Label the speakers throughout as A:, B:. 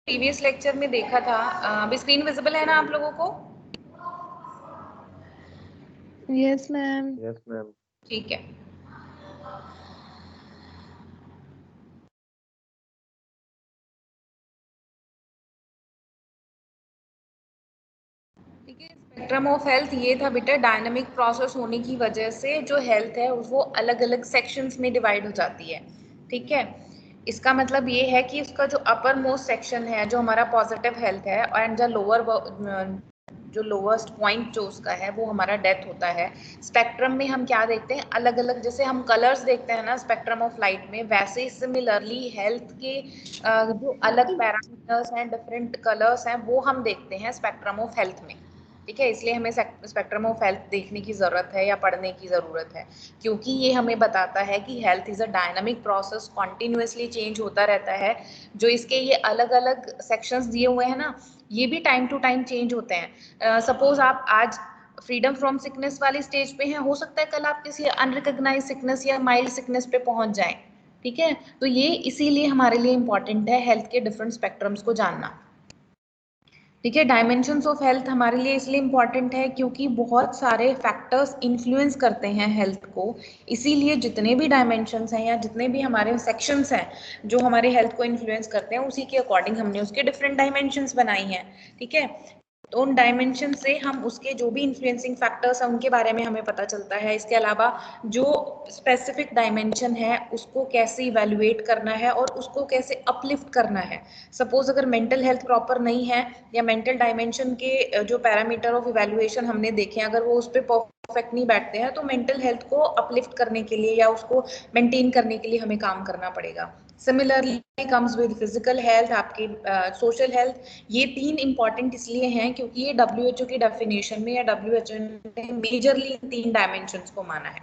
A: Previous lecture में देखा था। अभी स्क्रीन विजिबल है ना आप लोगों को?
B: Yes ma'am.
C: Yes ma'am.
A: ठीक है। ठीक है, स्पेक्ट्रम ऑफ हेल्थ ये था बेटा, डायनामिक प्रोसेस होने की वजह से जो हेल्थ है वो अलग अलग सेक्शंस में डिवाइड हो जाती है। ठीक है, इसका मतलब ये है कि उसका जो अपर मोस्ट सेक्शन है जो हमारा पॉजिटिव हेल्थ है, एंड जो लोवेस्ट पॉइंट जो उसका है वो हमारा डेथ होता है। स्पेक्ट्रम में हम क्या देखते हैं, अलग अलग, जैसे हम कलर्स देखते हैं ना स्पेक्ट्रम ऑफ लाइट में, वैसे ही सिमिलरली हेल्थ के जो अलग पैरामीटर्स हैं, डिफरेंट कलर्स हैं, वो हम देखते हैं स्पेक्ट्रम ऑफ हेल्थ में। ठीक है, इसलिए हमें स्पेक्ट्रम ऑफ हेल्थ देखने की ज़रूरत है या पढ़ने की ज़रूरत है, क्योंकि ये हमें बताता है कि health is a dynamic process, continuously change होता रहता है। जो इसके ये अलग अलग सेक्शंस दिए हुए हैं ना, ये भी टाइम टू टाइम चेंज होते हैं। सपोज आप आज फ्रीडम फ्रॉम सिकनेस वाली स्टेज पे हैं, हो सकता है कल आप किसी अनरिकॉग्नाइज्ड सिकनेस या माइल्ड सिकनेस पे पहुंच जाएं। ठीक है, तो ये इसीलिए हमारे लिए इंपॉर्टेंट है हेल्थ के डिफरेंट स्पेक्ट्रम्स को जानना। ठीक है, डायमेंशंस ऑफ हेल्थ हमारे लिए इसलिए इम्पॉर्टेंट है क्योंकि बहुत सारे फैक्टर्स इन्फ्लुएंस करते हैं हेल्थ को। इसीलिए जितने भी डायमेंशंस हैं या जितने भी हमारे सेक्शंस हैं जो हमारे हेल्थ को इन्फ्लुएंस करते हैं, उसी के अकॉर्डिंग हमने उसके डिफरेंट डायमेंशंस बनाई हैं। ठीक है, तो उन डायमेंशन से हम उसके जो भी इन्फ्लुएंसिंग फैक्टर्स हैं उनके बारे में हमें पता चलता है। इसके अलावा जो स्पेसिफिक डायमेंशन है उसको कैसे इवेल्युएट करना है और उसको कैसे अपलिफ्ट करना है। सपोज अगर मेंटल हेल्थ प्रॉपर नहीं है या मेंटल डायमेंशन के जो पैरामीटर ऑफ इवेल्युएशन हमने देखे हैं, अगर वो उस पर परफेक्ट नहीं बैठते हैं, तो मेंटल हेल्थ को अपलिफ्ट करने के लिए या उसको मेंटेन करने के लिए हमें काम करना पड़ेगा। Similarly comes with physical health, आपकी सोशल हेल्थ। ये तीन इंपॉर्टेंट इसलिए हैं क्योंकि ये WHO की डेफिनेशन में या WHO ने मेजरली तीन डायमेंशंस को माना है।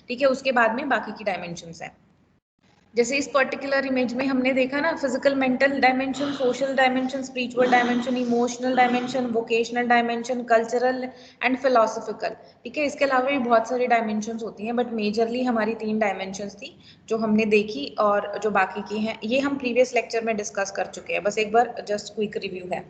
A: ठीक है, उसके बाद में बाकी की डायमेंशंस हैं। जैसे इस पर्टिकुलर इमेज में हमने देखा ना, physical, mental dimension, social dimension, spiritual dimension, emotional dimension, vocational dimension, cultural and philosophical. ठीक है, इसके अलावा भी बहुत सारी डायमेंशंस होती हैं, बट मेजरली हमारी तीन डायमेंशंस थी जो हमने देखी, और जो बाकी की हैं ये हम प्रीवियस लेक्चर में डिस्कस कर चुके हैं। बस एक बार जस्ट क्विक रिव्यू है।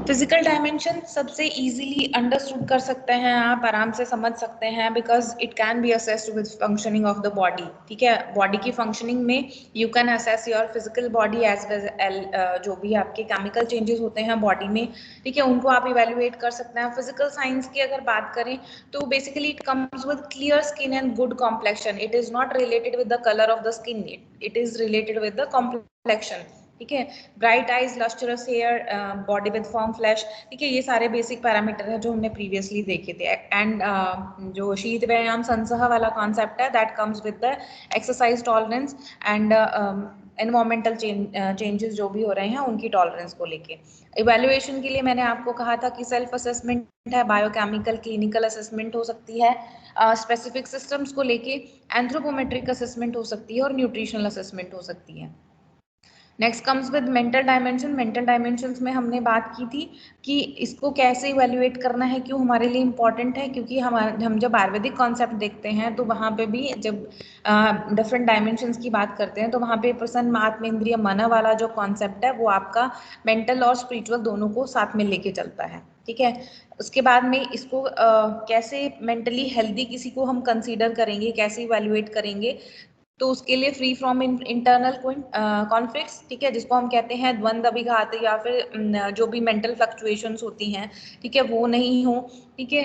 A: फिजिकल डायमेंशन सबसे इजीली अंडरस्टूड कर सकते हैं, आप आराम से समझ सकते हैं, because it can be assessed with functioning of the body. ठीक है, बॉडी की फंक्शनिंग में you can assess your physical body as well जो भी आपके केमिकल चेंजेस होते हैं बॉडी में, ठीक है, उनको आप इवेल्युएट कर सकते हैं। फिजिकल साइंस की अगर बात करें तो basically it comes with clear skin and good complexion. It is not related with the colour of the skin, it is related with the complexion. ठीक है, bright eyes, lustrous hair, body with form flesh. ठीक है, ये सारे basic parameter है जो हमने previously देखे थे। एंड जो शीत व्यायाम संसह वाला कॉन्सेप्ट है, that comes with the exercise tolerance and environmental changes जो भी हो रहे हैं उनकी टॉलरेंस को लेके। इवेल्युएशन के लिए मैंने आपको कहा था कि सेल्फ असेसमेंट है, बायोकेमिकल, क्लिनिकल असेसमेंट हो सकती है, स्पेसिफिक सिस्टम्स को लेके एंथ्रोपोमेट्रिक असेसमेंट हो सकती है और न्यूट्रिशनल असेसमेंट हो सकती है। Next comes with mental dimension. Mental dimensions में हमने बात की थी कि इसको कैसे इवेल्युएट करना है, क्यों हमारे लिए इम्पॉर्टेंट है, क्योंकि हम जब आयुर्वेदिक कॉन्सेप्ट देखते हैं तो वहाँ पे भी जब डिफरेंट डायमेंशंस की बात करते हैं तो वहाँ पे प्रसन्न, आत्म, इंद्रिय, मन वाला जो कॉन्सेप्ट है वो आपका मेंटल और स्पिरिचुअल दोनों को साथ में लेके चलता है। ठीक है, उसके बाद में इसको कैसे मेंटली हेल्दी किसी को हम कंसीडर करेंगे, कैसे इवेल्युएट करेंगे, तो उसके लिए फ्री फ्रॉम इंटरनल कॉन्फ्लिक्ट्स, ठीक है, जिसको हम कहते हैं द्वंद्व अभिघात, या फिर जो भी मेंटल फ्लक्चुएशंस होती हैं, ठीक है, वो नहीं हो। ठीक है,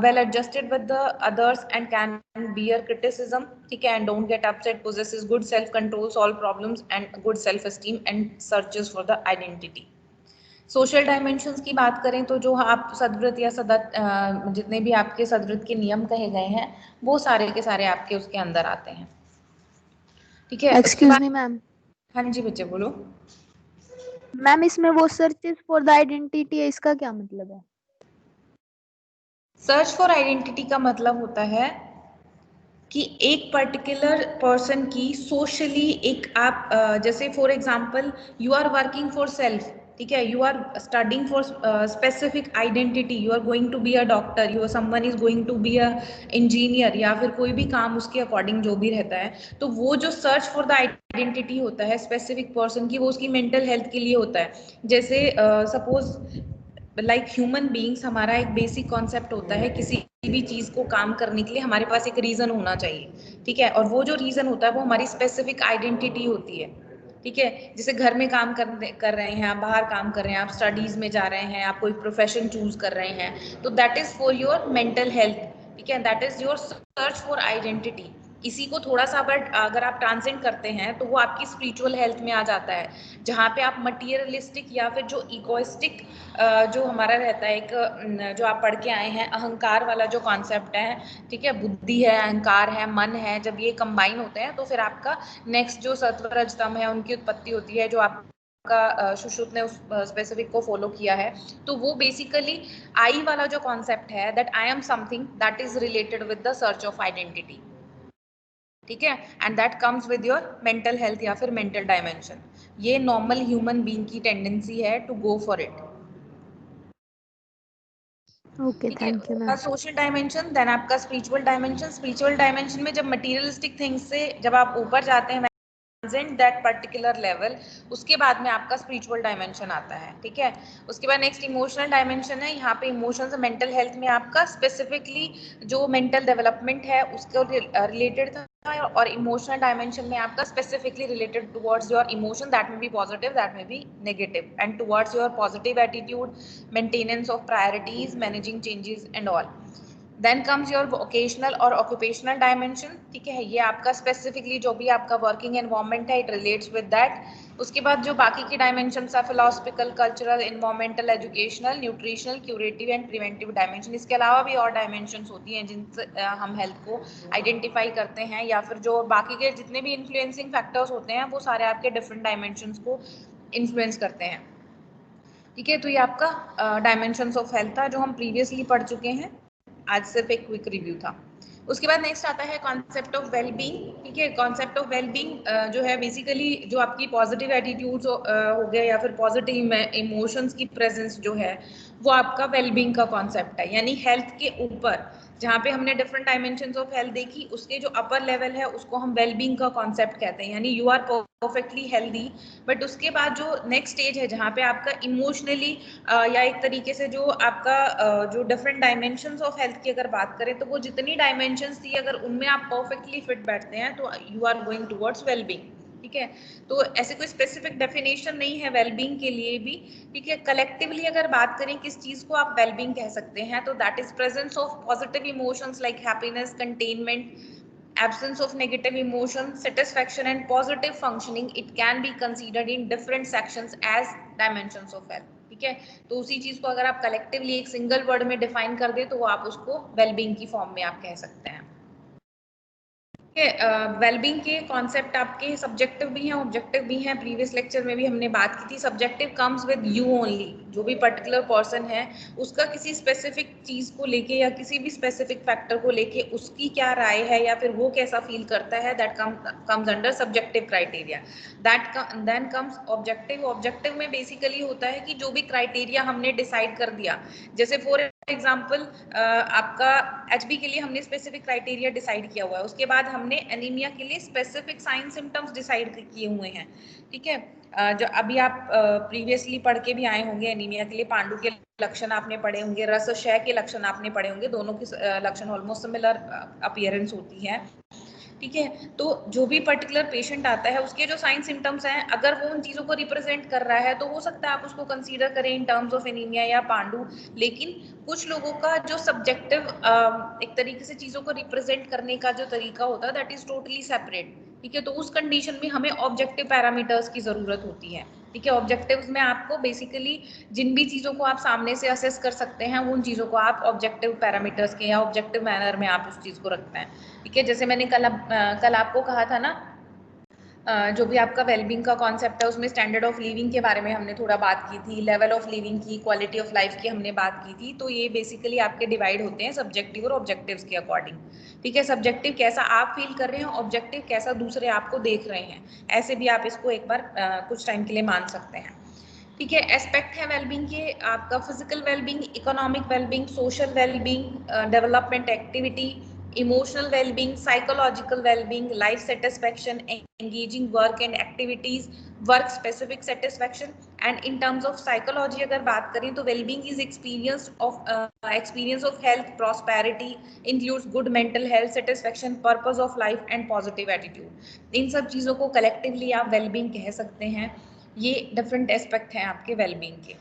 A: well adjusted with the others and can bear criticism, ठीक है, and don't get upset, possesses good self control, solve problems and good self esteem and searches for the identity. Social dimensions की बात करें तो जो आप सद्वृत या जितने भी आपके सद्वृत के नियम कहे गए हैं वो सारे के सारे आपके उसके अंदर आते हैं। ठीक है, उसके
B: एक्सक्यूज
A: बाद,
B: मी मैम।
A: हाँ जी बच्चे बोलो।
B: मैम इसमें वो सर्चेस फॉर द आइडेंटिटी है, इसका क्या मतलब है?
A: सर्च फॉर आइडेंटिटी का मतलब होता है कि एक पर्टिकुलर पर्सन की सोशली एक आप जैसे for example you are working for self, ठीक है, you are studying for specific identity, you are going to be a doctor, you someone is going to be a engineer, या फिर कोई भी काम उसके अकॉर्डिंग जो भी रहता है, तो वो जो सर्च फॉर द आइडेंटिटी होता है स्पेसिफिक पर्सन की, वो उसकी मेंटल हेल्थ के लिए होता है। जैसे सपोज लाइक ह्यूमन बीइंग्स, हमारा एक बेसिक कॉन्सेप्ट होता है किसी भी चीज को काम करने के लिए हमारे पास एक रीजन होना चाहिए, ठीक है, और वो जो रीजन होता है वो हमारी स्पेसिफिक आइडेंटिटी होती है, ठीक है। जैसे घर में काम कर रहे हैं आप, बाहर काम कर रहे हैं आप, स्टडीज में जा रहे हैं आप, कोई प्रोफेशन चूज कर रहे हैं, तो that is for your mental health, ठीक है, that is your search for identity. इसी को थोड़ा सा अगर आप ट्रांसेंड करते हैं तो वो आपकी स्पिरिचुअल हेल्थ में आ जाता है, जहाँ पे आप मटीरियलिस्टिक या फिर जो इगोइस्टिक जो हमारा रहता है एक जो आप पढ़ के आए हैं अहंकार वाला जो कॉन्सेप्ट है, ठीक है, बुद्धि है, अहंकार है, मन है, जब ये कंबाइन होते हैं तो फिर आपका नेक्स्ट जो सत्व रजतम है उनकी उत्पत्ति होती है, जो आपका सुश्रुत ने उस स्पेसिफिक को फॉलो किया है। तो वो बेसिकली आई वाला जो कॉन्सेप्ट है, that I am something that is related with the search of identity, ठीक है, and that comes with your mental health या फिर मेंटल डायमेंशन। ये नॉर्मल ह्यूमन बीइंग की टेंडेंसी है to go for it,
B: okay,
A: ठीक है।
B: Thank you ma'am.
A: Social dimension, then आपका स्पिरिचुअल डायमेंशन। स्पिरिचुअल डायमेंशन में जब मटेरियलिस्टिक थिंग्स से जब आप ऊपर जाते हैं दैट पर्टिकुलर लेवल, उसके बाद में आपका स्पिरिचुअल डायमेंशन आता है, ठीक है। उसके बाद नेक्स्ट इमोशनल डायमेंशन है। यहाँ पे इमोशंस मेंटल हेल्थ में आपका स्पेसिफिकली जो मेंटल डेवलपमेंट है उसको रिलेटेड था, और इमोशनल डायमेंशन में आपका specifically related towards your emotion, that में बी पॉजिटिव, दैट में be negative, and towards your positive attitude, maintenance of priorities, managing changes and all. Then comes your vocational और occupational dimension, ठीक है, ये आपका specifically जो भी आपका वर्किंग एनवायरनमेंट है, इट रिलेट्स विद दैट। उसके बाद जो बाकी की डायमेंशंस है, philosophical, cultural, environmental, educational, nutritional, curative and preventive dimension. इसके अलावा भी और डायमेंशंस होती हैं जिनसे हम हेल्थ को आइडेंटिफाई करते हैं, या फिर जो बाकी के जितने भी इन्फ्लुएंसिंग फैक्टर्स होते हैं वो सारे आपके डिफरेंट डायमेंशंस को इन्फ्लुएंस करते हैं, ठीक है। तो ये आपका डायमेंशंस ऑफ हेल्थ था जो हम प्रीवियसली पढ़ चुके हैं, आज सिर्फ एक क्विक रिव्यू था। उसके बाद नेक्स्ट आता है कॉन्सेप्ट ऑफ वेलबींग, ठीक है। कॉन्सेप्ट ऑफ वेलबींग जो है बेसिकली जो आपकी पॉजिटिव एटीट्यूड्स हो गए या फिर पॉजिटिव इमोशंस की प्रेजेंस जो है वो आपका वेलबींग का कॉन्सेप्ट है, यानी हेल्थ के ऊपर जहाँ पे हमने डिफरेंट डायमेंशंस ऑफ हेल्थ देखी, उसके जो अपर लेवल है उसको हम वेलबींग का कॉन्सेप्ट कहते हैं, यानी you are perfectly healthy. But उसके बाद जो नेक्स्ट स्टेज है जहाँ पे आपका इमोशनली या एक तरीके से जो आपका जो डिफरेंट डायमेंशंस ऑफ हेल्थ की अगर बात करें तो वो जितनी डायमेंशंस थी अगर उनमें आप परफेक्टली फिट बैठते हैं तो you are going towards wellbeing, ठीक है। तो ऐसे कोई स्पेसिफिक डेफिनेशन नहीं है वेलबींग के लिए भी, ठीक है। कलेक्टिवली अगर बात करें किस चीज को आप वेलबींग कह सकते हैं तो that is presence of positive emotions like happiness, containment, absence of negative emotion, satisfaction and positive functioning. It can be considered in different sections as dimensions of health, ठीक है। तो उसी चीज को अगर आप कलेक्टिवली एक सिंगल वर्ड में डिफाइन कर दे तो वो आप उसको वेलबींग की फॉर्म में आप कह सकते हैं, वेलबींग के कॉन्सेप्ट आपके सब्जेक्टिव भी हैं ऑब्जेक्टिव भी हैं। प्रीवियस लेक्चर में भी हमने बात की थी। Subjective comes with you only, जो भी पर्टिकुलर पर्सन है उसका किसी स्पेसिफिक चीज को लेके या किसी भी स्पेसिफिक फैक्टर को लेके उसकी क्या राय है या फिर वो कैसा फील करता है, that comes under subjective criteria. That then comes objective. Objective में बेसिकली होता है कि जो भी क्राइटेरिया हमने डिसाइड कर दिया, जैसे फॉर एग्जाम्पल आपका एचबी के लिए हमने स्पेसिफिक क्राइटेरिया डिसाइड किया हुआ है, उसके बाद हमने एनीमिया के लिए स्पेसिफिक साइन सिम्टम्स डिसाइड किए हुए हैं, ठीक है। जो अभी आप प्रीवियसली पढ़ के भी आए होंगे, एनीमिया के लिए पांडु के लक्षण आपने पढ़े होंगे, रस क्षय के लक्षण आपने पढ़े होंगे, दोनों की लक्षण ऑलमोस्ट सिमिलर अपीयरेंस होती है, ठीक है। तो जो भी पर्टिकुलर पेशेंट आता है उसके जो साइन सिम्टम्स हैं अगर वो उन चीज़ों को रिप्रेजेंट कर रहा है तो हो सकता है आप उसको कंसीडर करें इन टर्म्स ऑफ एनीमिया या पांडु। लेकिन कुछ लोगों का जो सब्जेक्टिव एक तरीके से चीज़ों को रिप्रेजेंट करने का जो तरीका होता है दैट इज टोटली सेपरेट, ठीक है। तो उस कंडीशन में हमें ऑब्जेक्टिव पैरामीटर्स की ज़रूरत होती है, ठीक है। ऑब्जेक्टिव्स में आपको बेसिकली जिन भी चीज़ों को आप सामने से असेस कर सकते हैं उन चीज़ों को आप ऑब्जेक्टिव पैरामीटर्स के या ऑब्जेक्टिव मैनर में आप उस चीज़ को रखते हैं, ठीक है। जैसे मैंने कल आपको कहा था ना, जो भी आपका वेलबींग का कॉन्सेप्ट है उसमें स्टैंडर्ड ऑफ लिविंग के बारे में हमने थोड़ा बात की थी, लेवल ऑफ लिविंग की, क्वालिटी ऑफ लाइफ की हमने बात की थी। तो ये बेसिकली आपके डिवाइड होते हैं सब्जेक्टिव और ऑब्जेक्टिव्स के अकॉर्डिंग, ठीक है। सब्जेक्टिव कैसा आप फील कर रहे हैं, ऑब्जेक्टिव कैसा दूसरे आपको देख रहे हैं, ऐसे भी आप इसको एक बार कुछ टाइम के लिए मान सकते हैं, ठीक है, एस्पेक्ट है वेलबींग के, आपका physical wellbeing, economic wellbeing, social wellbeing, development activity, emotional wellbeing, psychological wellbeing, life satisfaction, engaging work and activities, work specific satisfaction. And in terms of psychology अगर बात करें तो wellbeing is experience of health, prosperity, includes good mental health, satisfaction, purpose of life and positive attitude. इन सब चीज़ों को collectively आप wellbeing कह सकते हैं। ये डिफरेंट एस्पेक्ट हैं आपके वेलबींग के।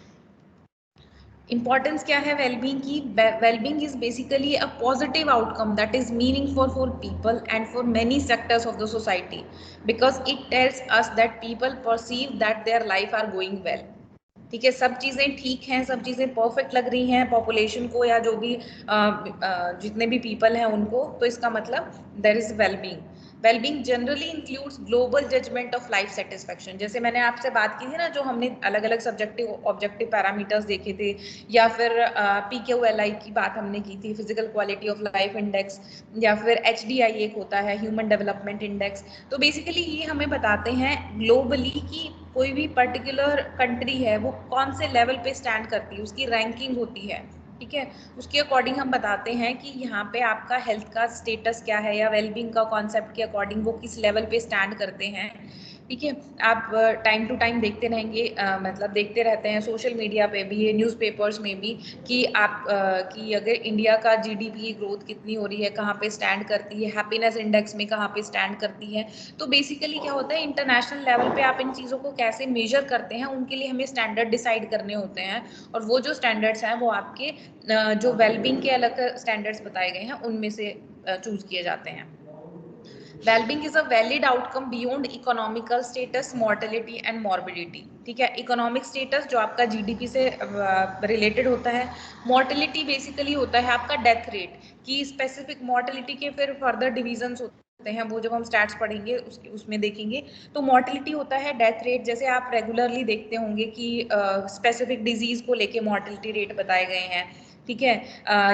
A: इंपॉर्टेंस क्या है वेलबींग की? Wellbeing is basically a positive outcome that is meaningful for people and for many sectors of the society, because it tells us that people perceive that their life are going well. ठीक है, सब चीज़ें ठीक हैं, सब चीज़ें perfect लग रही हैं पॉपुलेशन को या जो भी जितने भी पीपल हैं उनको, तो इसका मतलब there is wellbeing. Wellbeing generally includes global judgement of life satisfaction. जैसे मैंने आपसे बात की थी ना, जो हमने अलग अलग सब्जेक्टिव ऑब्जेक्टिव पैरामीटर्स देखे थे, या फिर PQLI की बात हमने की थी, physical quality of life index, या फिर HDI एक होता है, ह्यूमन डेवलपमेंट इंडेक्स। तो बेसिकली ये हमें बताते हैं ग्लोबली कि कोई भी पर्टिकुलर कंट्री है वो कौन से लेवल पे स्टैंड करती है, उसकी रैंकिंग होती है। ठीक है, उसके अकॉर्डिंग हम बताते हैं कि यहाँ पे आपका हेल्थ का स्टेटस क्या है, या वेलबींग का कॉन्सेप्ट के अकॉर्डिंग वो किस लेवल पे स्टैंड करते हैं। ठीक है, आप टाइम टू टाइम देखते रहेंगे, मतलब देखते रहते हैं सोशल मीडिया पे भी, न्यूज़पेपर्स में भी, कि आप कि अगर इंडिया का GDP ग्रोथ कितनी हो रही है, कहाँ पे स्टैंड करती है, हैप्पीनेस इंडेक्स में कहाँ पे स्टैंड करती है। तो बेसिकली क्या होता है, इंटरनेशनल लेवल पे आप इन चीज़ों को कैसे मेजर करते हैं, उनके लिए हमें स्टैंडर्ड डिसाइड करने होते हैं। और वो जो स्टैंडर्ड्स हैं वो आपके जो वेलबींग के अलग स्टैंडर्ड्स बताए गए हैं उनमें से चूज किए जाते हैं। Wellbeing is a valid outcome beyond economical status, mortality and morbidity. ठीक है, इकोनॉमिक स्टेटस जो आपका GDP से रिलेटेड होता है, मॉर्टेलिटी बेसिकली होता है आपका डेथ रेट की, स्पेसिफिक मॉर्टेलिटी के फिर फर्दर डिविजन्स होते हैं, वो जब हम स्टैट्स पढ़ेंगे उसमें देखेंगे। तो मॉर्टेलिटी होता है डेथ रेट, जैसे आप रेगुलरली देखते होंगे कि स्पेसिफिक डिजीज को लेके मॉर्टेलिटी रेट बताए गए हैं। ठीक है,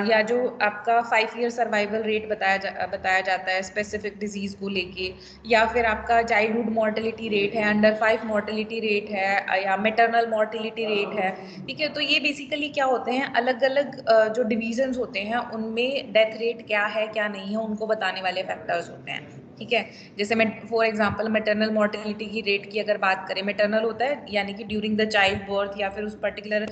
A: या जो आपका 5 ईयर सर्वाइवल रेट बताया जाता है स्पेसिफिक डिजीज को लेके, या फिर आपका चाइल्डहुड मॉर्टेलिटी रेट है, अंडर 5 मॉर्टेलिटी रेट है, या मैटरनल मॉर्टेलिटी रेट है। ठीक है, तो ये बेसिकली क्या होते हैं, अलग अलग जो डिवीजन्स होते हैं उनमें डेथ रेट क्या है क्या नहीं है उनको बताने वाले फैक्टर्स होते हैं। ठीक है, जैसे मैं फॉर एग्जांपल मैटरनल मॉर्टेलिटी की रेट की अगर बात करें, मैटरनल होता है यानी कि ड्यूरिंग द चाइल्ड बर्थ, या फिर उस पर्टिकुलर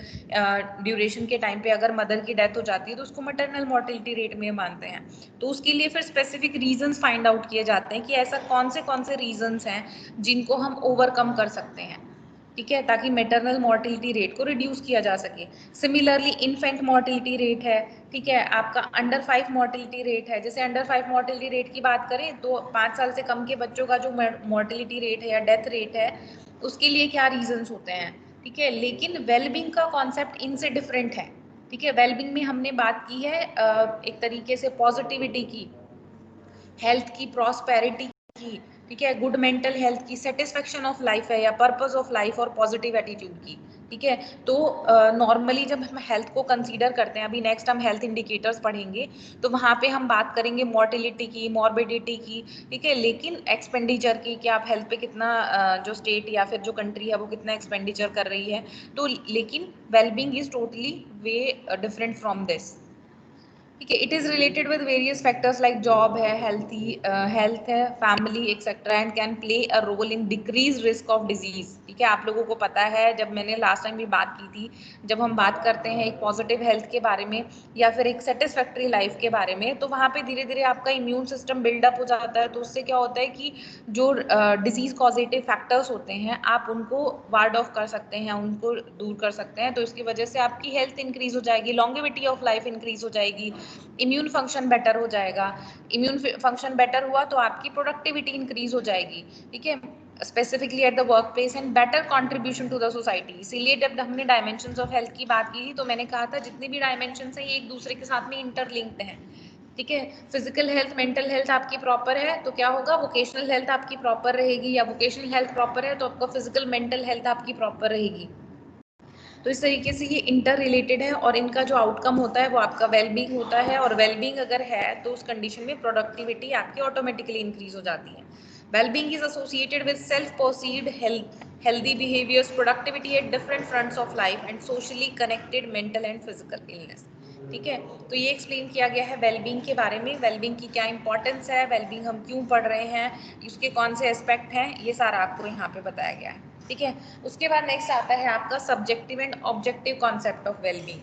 A: ड्यूरेशन के टाइम पे अगर मदर की डेथ हो जाती है तो उसको मैटरनल मॉर्टेलिटी रेट में मानते हैं। तो उसके लिए फिर स्पेसिफिक रीजंस फाइंड आउट किए जाते हैं कि ऐसा कौन से रीजंस हैं जिनको हम ओवरकम कर सकते हैं। ठीक है, ताकि मैटरनल मॉर्टेलिटी रेट को रिड्यूस किया जा सके। सिमिलरली इन्फेंट मॉर्टेलिटी रेट है। ठीक है, आपका अंडर 5 मॉर्टेलिटी रेट है। जैसे अंडर 5 मॉर्टेलिटी रेट की बात करें तो 5 साल से कम के बच्चों का जो मॉर्टेलिटी रेट है या डेथ रेट है, उसके लिए क्या रीजंस होते हैं। ठीक है, लेकिन वेलबींग का कॉन्सेप्ट इनसे डिफरेंट है। ठीक है, वेलबींग में हमने बात की है एक तरीके से पॉजिटिविटी की, हेल्थ की, प्रॉस्पेरिटी की, ठीक है, गुड मेंटल हेल्थ की, सेटिस्फेक्शन ऑफ लाइफ है या पर्पस ऑफ लाइफ, और पॉजिटिव एटीट्यूड की। ठीक है, तो नॉर्मली जब हम हेल्थ को कंसीडर करते हैं, अभी नेक्स्ट हम हेल्थ इंडिकेटर्स पढ़ेंगे, तो वहाँ पे हम बात करेंगे मॉर्टिलिटी की, मॉर्बिडिटी की। ठीक है, लेकिन एक्सपेंडिचर की, कि आप हेल्थ पे कितना जो स्टेट या फिर जो कंट्री है वो कितना एक्सपेंडिचर कर रही है। तो लेकिन wellbeing is totally way different from this. ठीक है, it is related with various factors like job है, हेल्थ है, family etcetera, and can play a role in decrease risk of disease. ठीक है, आप लोगों को पता है, जब मैंने लास्ट टाइम भी बात की थी, जब हम बात करते हैं एक पॉजिटिव हेल्थ के बारे में या फिर एक सेटिस्फैक्ट्री लाइफ के बारे में, तो वहाँ पे धीरे धीरे आपका इम्यून सिस्टम बिल्डअप हो जाता है। तो उससे क्या होता है कि जो डिजीज कॉजेटिव फैक्टर्स होते हैं आप उनको वार्ड ऑफ कर सकते हैं, उनको दूर कर सकते हैं। तो इसकी वजह से आपकी हेल्थ इंक्रीज हो जाएगी, लॉन्गेविटी ऑफ लाइफ इंक्रीज हो जाएगी, इम्यून फंक्शन बेटर हो जाएगा। इम्यून फंक्शन बेटर हुआ तो आपकी प्रोडक्टिविटी इंक्रीज हो जाएगी। ठीक है, specifically at the workplace, and better contribution to the society. इसीलिए जब हमने डायमेंशंस ऑफ हेल्थ की बात की थी तो मैंने कहा था जितने भी डायमेंशंस हैं ये एक दूसरे के साथ में इंटरलिंक्ड हैं। ठीक है, फिजिकल हेल्थ, मेंटल हेल्थ आपकी प्रॉपर है तो क्या होगा, वोकेशनल हेल्थ आपकी प्रॉपर रहेगी, या वोकेशनल हेल्थ प्रॉपर है तो आपका फिजिकल मेंटल हेल्थ आपकी प्रॉपर रहेगी। तो इस तरीके से ये इंटर रिलेटेड है, और इनका जो आउटकम होता है वो आपका वेलबींग होता है। और वेलबींग अगर है तो उस कंडीशन में प्रोडक्टिविटी आपकी ऑटोमेटिकली इंक्रीज हो जाती है। Wellbeing is associated with self perceived health. healthy behaviors, productivity at different fronts of life and socially connected mental and physical illness. ठीक है, तो ये एक्सप्लेन किया गया है वेलबींग के बारे में, वेलबींग की क्या इंपॉर्टेंस है, वेलबींग हम क्यों पढ़ रहे हैं, उसके कौन से एस्पेक्ट हैं, ये सारा आपको यहाँ पे बताया गया है। ठीक है, उसके बाद नेक्स्ट आता है आपका subjective and objective concept of wellbeing.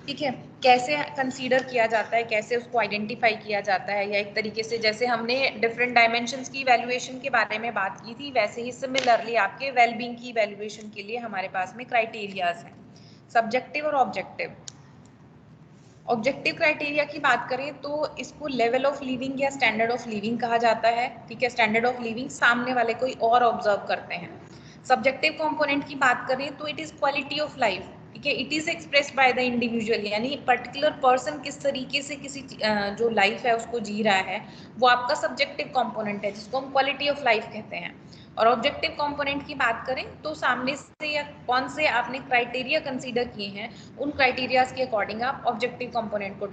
A: ठीक है, कैसे कंसीडर किया जाता है, कैसे उसको आइडेंटिफाई किया जाता है, या एक तरीके से जैसे हमने डिफरेंट डायमेंशंस की वैल्यूएशन के बारे में बात की थी, वैसे ही सिमिलरली आपके वेलबींग की वैल्यूएशन के लिए हमारे पास में क्राइटेरियाज हैं, सब्जेक्टिव और ऑब्जेक्टिव। ऑब्जेक्टिव क्राइटेरिया की बात करें तो इसको लेवल ऑफ लिविंग या स्टैंडर्ड ऑफ लिविंग कहा जाता है। ठीक है, स्टैंडर्ड ऑफ लिविंग सामने वाले कोई और ऑब्जर्व करते हैं। सब्जेक्टिव कंपोनेंट की बात करें तो it is quality of life. ठीक है, it is expressed by the individual, यानी पर्टिकुलर पर्सन किस तरीके से किसी जो लाइफ है उसको जी रहा है, वो आपका सब्जेक्टिव कंपोनेंट है, जिसको हम क्वालिटी ऑफ लाइफ कहते हैं। और ऑब्जेक्टिव कंपोनेंट की बात करें तो सामने से या कौन से आपने क्राइटेरिया कंसीडर किए हैं, उन क्राइटेरियाज के अकॉर्डिंग आप ऑब्जेक्टिव कंपोनेंट को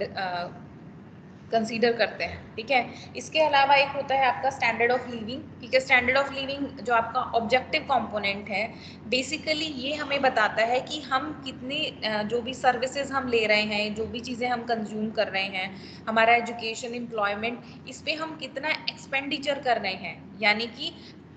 A: कंसीडर करते हैं। ठीक है, इसके अलावा एक होता है आपका स्टैंडर्ड ऑफ लिविंग। ठीक है, स्टैंडर्ड ऑफ लिविंग जो आपका ऑब्जेक्टिव कंपोनेंट है, बेसिकली ये हमें बताता है कि हम कितने जो भी सर्विसेज हम ले रहे हैं, जो भी चीज़ें हम कंज्यूम कर रहे हैं, हमारा एजुकेशन, एम्प्लॉयमेंट, इस पर हम कितना एक्सपेंडिचर कर रहे हैं, यानी कि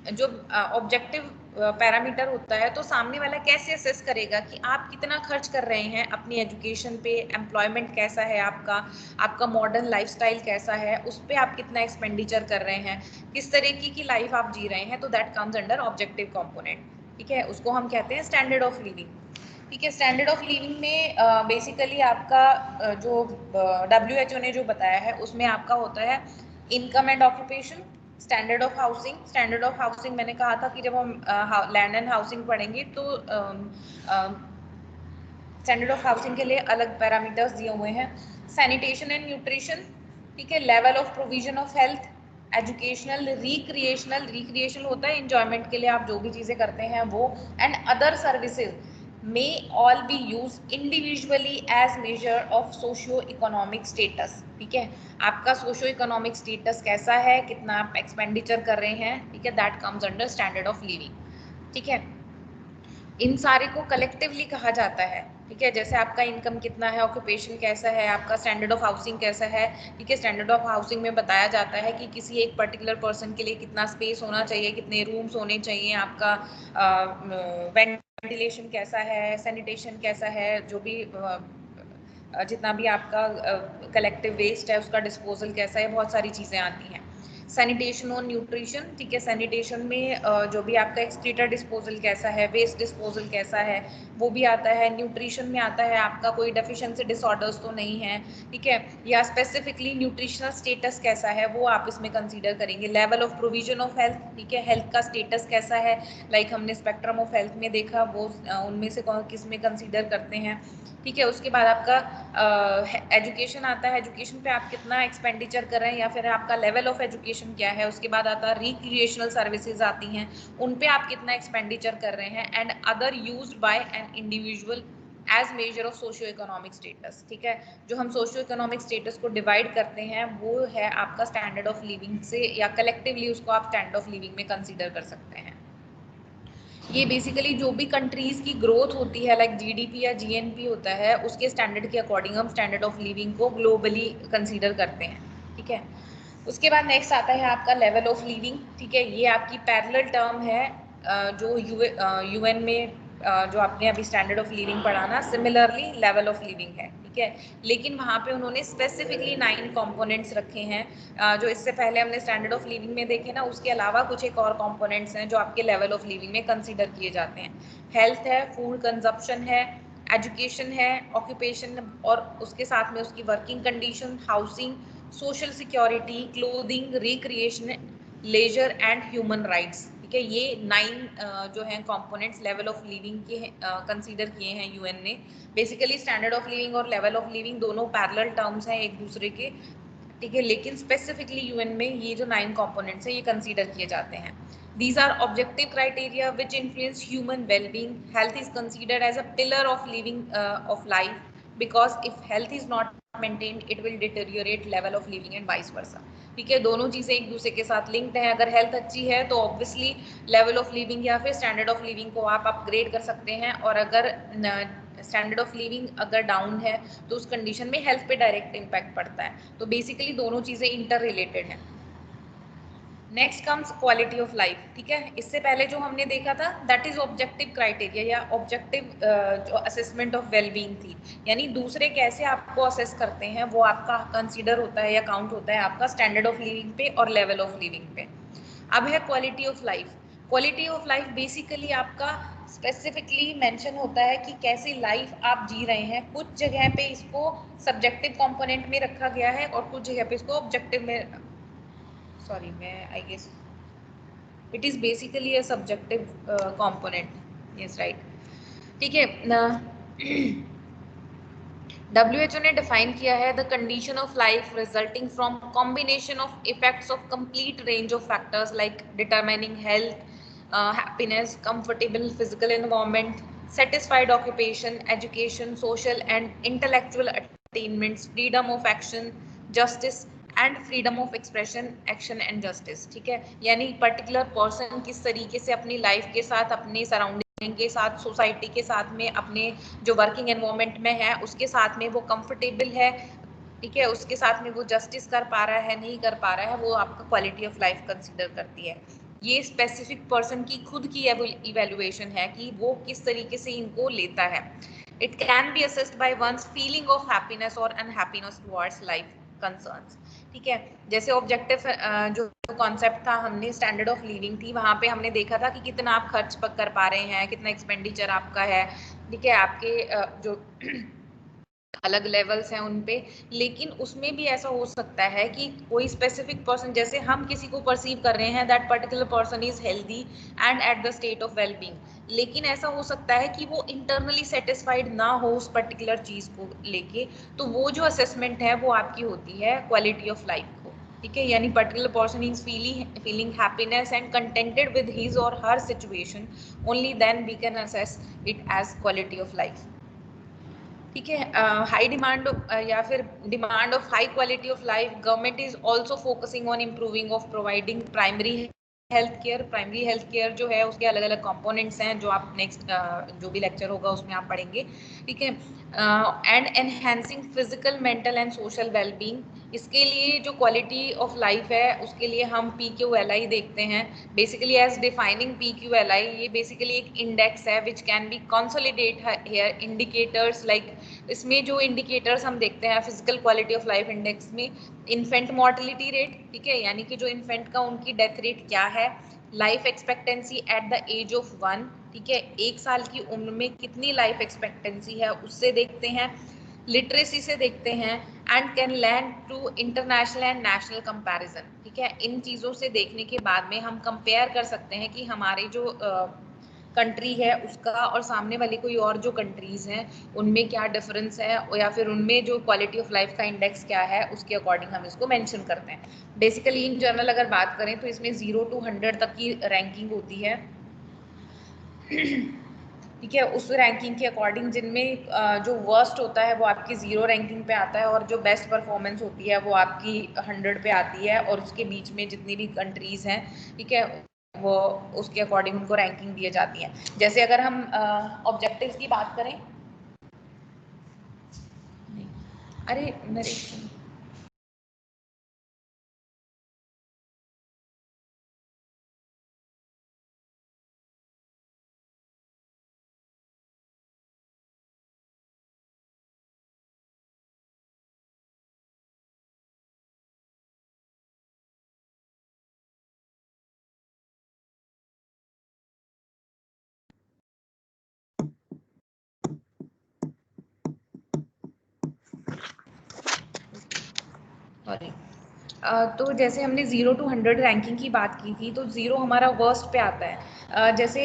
A: जो ऑब्जेक्टिव पैरामीटर होता है, तो सामने वाला कैसे असेस करेगा कि आप कितना खर्च कर रहे हैं अपनी एजुकेशन पे, एम्प्लॉयमेंट कैसा है आपका, आपका मॉडर्न लाइफस्टाइल कैसा है, उस पर आप कितना एक्सपेंडिचर कर रहे हैं, किस तरीके की लाइफ आप जी रहे हैं, तो that comes under objective component. ठीक है, उसको हम कहते हैं स्टैंडर्ड ऑफ लिविंग। ठीक है, स्टैंडर्ड ऑफ लिविंग में बेसिकली आपका जो WHO ने जो बताया है उसमें आपका होता है income and occupation, standard of housing. Standard of housing मैंने कहा था कि जब हम लैंड एंड हाउसिंग पढ़ेंगे तो स्टैंडर्ड ऑफ हाउसिंग के लिए अलग पैरामीटर्स दिए हुए हैं। सैनिटेशन एंड न्यूट्रिशन, ठीक है, level of provision of health, educational, recreational, recreational होता है एंजॉयमेंट के लिए आप जो भी चीज़ें करते हैं वो, and other services may all be used individually as measure of socio economic status। ठीक है, आपका सोशो इकोनॉमिक स्टेटस कैसा है, कितना आप एक्सपेंडिचर कर रहे हैं, ठीक है, that comes under standard of living. ठीक है, इन सारे को कलेक्टिवली कहा जाता है। ठीक है, जैसे आपका इनकम कितना है, ऑक्यूपेशन कैसा है, आपका स्टैंडर्ड ऑफ हाउसिंग कैसा है। ठीक है, स्टैंडर्ड ऑफ हाउसिंग में बताया जाता है कि किसी एक पर्टिकुलर पर्सन के लिए कितना स्पेस होना चाहिए, कितने रूम्स होने चाहिए, आपका वेंटिलेशन कैसा है, सैनिटेशन कैसा है, जो भी जितना भी आपका कलेक्टिव वेस्ट है उसका डिस्पोजल कैसा है, बहुत सारी चीज़ें आती हैं। सैनिटेशन और न्यूट्रिशन, ठीक है, सैनिटेशन में जो भी आपका एक्सक्रीटर डिस्पोजल कैसा है, वेस्ट डिस्पोजल कैसा है, वो भी आता है। न्यूट्रिशन में आता है आपका कोई डेफिशिएंसी डिसऑर्डर्स तो नहीं है, ठीक है, या स्पेसिफिकली न्यूट्रिशनल स्टेटस कैसा है वो आप इसमें कंसीडर करेंगे। Level of provision of health, ठीक है, हेल्थ का स्टेटस कैसा है, लाइक हमने स्पेक्ट्रम ऑफ हेल्थ में देखा, वो उनमें से किस में कंसीडर करते हैं। ठीक है, उसके बाद आपका एजुकेशन आता है, एजुकेशन पे आप कितना एक्सपेंडिचर कर रहे हैं या फिर आपका लेवल ऑफ एजुकेशन क्या है। उसके बाद आता है रिक्रिएशनल सर्विसेज आती हैं, उन पे आप कितना एक्सपेंडिचर कर रहे हैं। And other used by an individual as measure of socio economic status. ठीक है, जो हम सोशियो इकोनॉमिक स्टेटस को डिवाइड करते हैं वो है आपका स्टैंडर्ड ऑफ लिविंग से, या कलेक्टिवली उसको आप स्टैंडर्ड ऑफ लिविंग में कंसिडर कर सकते हैं। ये बेसिकली जो भी कंट्रीज की ग्रोथ होती है, लाइक जीडीपी या जीएनपी होता है, उसके स्टैंडर्ड के अकॉर्डिंग हम स्टैंडर्ड ऑफ लिविंग को ग्लोबली कंसीडर करते हैं। ठीक है, उसके बाद नेक्स्ट आता है आपका लेवल ऑफ लिविंग। ठीक है, ये आपकी पैरेलल टर्म है जो यूएन में जो आपने अभी स्टैंडर्ड ऑफ लिविंग पढ़ा ना, सिमिलरली लेवल ऑफ लिविंग है। ठीक है, लेकिन वहाँ पे उन्होंने स्पेसिफिकली 9 कंपोनेंट्स रखे हैं जो इससे पहले हमने स्टैंडर्ड ऑफ लिविंग में देखे ना, उसके अलावा कुछ एक और कंपोनेंट्स हैं जो आपके लेवल ऑफ लिविंग में कंसीडर किए जाते हैं। हेल्थ है, फूड कंजप्शन है, एजुकेशन है, ऑक्यूपेशन, और उसके साथ में उसकी working condition, housing, social security, clothing, recreation, leisure and human rights. ठीक है, ये 9 जो हैं कंपोनेंट्स लेवल ऑफ लिविंग के कंसीडर किए हैं यूएन ने। बेसिकली स्टैंडर्ड ऑफ लिविंग और लेवल ऑफ लिविंग दोनों पैरेलल टर्म्स हैं एक दूसरे के। ठीक है, लेकिन स्पेसिफिकली यूएन में ये जो 9 कंपोनेंट्स हैं ये कंसीडर किए जाते हैं। These are objective criteria which influence human well-being. Health is considered as a pillar of living of life because if health is not maintained, it will deteriorate level of living and vice versa. ठीक है, दोनों चीजें एक दूसरे के साथ linked हैं। अगर हेल्थ अच्छी है तो ऑब्वियसली लेवल ऑफ लिविंग या फिर स्टैंडर्ड ऑफ लिविंग को आप अपग्रेड कर सकते हैं, और अगर स्टैंडर्ड ऑफ लिविंग अगर डाउन है तो उस कंडीशन में हेल्थ पे डायरेक्ट इम्पैक्ट पड़ता है। तो बेसिकली दोनों चीजें इंटर रिलेटेड हैं। Next comes quality of life. ठीक है, इससे पहले जो हमने देखा था दैट इज ऑब्जेक्टिव क्राइटेरिया या ऑब्जेक्टिव जो असेसमेंट ऑफ वेलबींग थी, यानी दूसरे कैसे आपको असेस करते हैं वो आपका कंसीडर होता है या काउंट होता है आपका स्टैंडर्ड ऑफ लिविंग पे और लेवल ऑफ लिविंग पे। अब है quality of life. Quality of life basically आपका स्पेसिफिकली मेंशन होता है कि कैसी लाइफ आप जी रहे हैं। कुछ जगह पे इसको सब्जेक्टिव कंपोनेंट में रखा गया है और कुछ जगह पे इसको ऑब्जेक्टिव में, सॉरी मैं I guess it is basically a subjective component. Yes right, ठीक है ना। WHO ने डिफाइन किया है the condition of life resulting from combination of effects of complete range of factors like determining health, happiness, comfortable physical environment, satisfied occupation, education, social and intellectual attainments, freedom of action, justice and freedom of expression, action and justice. ठीक है, यानी particular person किस तरीके से अपनी life के साथ, अपने सराउंडिंग के साथ, सोसाइटी के साथ में, अपने जो वर्किंग एनवायरनमेंट में है उसके साथ में वो कंफर्टेबल है, ठीक है, उसके साथ में वो जस्टिस कर पा रहा है, नहीं कर पा रहा है, वो आपका क्वालिटी ऑफ लाइफ कंसीडर करती है। ये स्पेसिफिक पर्सन की खुद की इवेल्युएशन है कि वो किस तरीके से इनको लेता है। It can be assessed by one's feeling of happiness और अनहैप्पीनेस टुवर्ड्स लाइफ कंसर्न्स। ठीक है, जैसे ऑब्जेक्टिव जो कॉन्सेप्ट था, हमने स्टैंडर्ड ऑफ लिविंग थी, वहां पे हमने देखा था कि कितना आप खर्च कर पा रहे हैं, कितना एक्सपेंडिचर आपका है, ठीक है, आपके जो अलग लेवल्स हैं उन पे। लेकिन उसमें भी ऐसा हो सकता है कि कोई स्पेसिफिक पर्सन, जैसे हम किसी को परसीव कर रहे हैं that particular person is healthy and at the state of wellbeing, लेकिन ऐसा हो सकता है कि वो इंटरनली सेटिस्फाइड ना हो उस पर्टिकुलर चीज को लेके, तो वो जो असेसमेंट है वो आपकी होती है क्वालिटी ऑफ लाइफ को। ठीक है, यानी particular person is feeling happiness and contented with his और her situation, only then we can assess it as quality of life. ठीक है, हाई डिमांड या फिर demand of high quality of life, government is also focusing on improving of providing primary health care. Primary health care जो है उसके अलग अलग components हैं जो आप नेक्स्ट जो भी लेक्चर होगा उसमें आप पढ़ेंगे। ठीक है, and enhancing physical, mental and social wellbeing. इसके लिए जो क्वालिटी ऑफ लाइफ है उसके लिए हम PQLI देखते हैं। बेसिकली एज डिफाइनिंग PQLI, ये बेसिकली एक इंडेक्स है which can be consolidate here indicators like, इसमें जो इंडिकेटर्स हम देखते हैं physical quality of life index में, इन्फेंट मोर्टेलिटी रेट, ठीक है, यानी कि जो इन्फेंट का उनकी डेथ रेट क्या है, life expectancy at the age of 1, ठीक है, 1 साल की उम्र में कितनी लाइफ एक्सपेक्टेंसी है उससे देखते हैं, लिटरेसी से देखते हैं, and can land to international and national comparison. ठीक है, इन चीज़ों से देखने के बाद में हम कंपेयर कर सकते हैं कि हमारे जो कंट्री है उसका और सामने वाली कोई और जो कंट्रीज हैं उनमें क्या डिफरेंस है, या फिर उनमें जो क्वालिटी ऑफ लाइफ का इंडेक्स क्या है उसके अकॉर्डिंग हम इसको मेंशन करते हैं। बेसिकली इन जनरल अगर बात करें तो इसमें 0 to 100 तक की रैंकिंग होती है। ठीक है, उस रैंकिंग के अकॉर्डिंग जिनमें जो वर्स्ट होता है वो आपकी 0 रैंकिंग पे आता है और जो बेस्ट परफॉर्मेंस होती है वो आपकी 100 पे आती है, और उसके बीच में जितनी भी कंट्रीज हैं, ठीक है, वो उसके अकॉर्डिंग उनको रैंकिंग दी जाती है। जैसे अगर हम ऑब्जेक्टिव्स की बात करें, अरे मेरे सॉरी, तो जैसे हमने 0 to 100 रैंकिंग की बात की थी, तो 0 हमारा वर्स्ट पे आता है। जैसे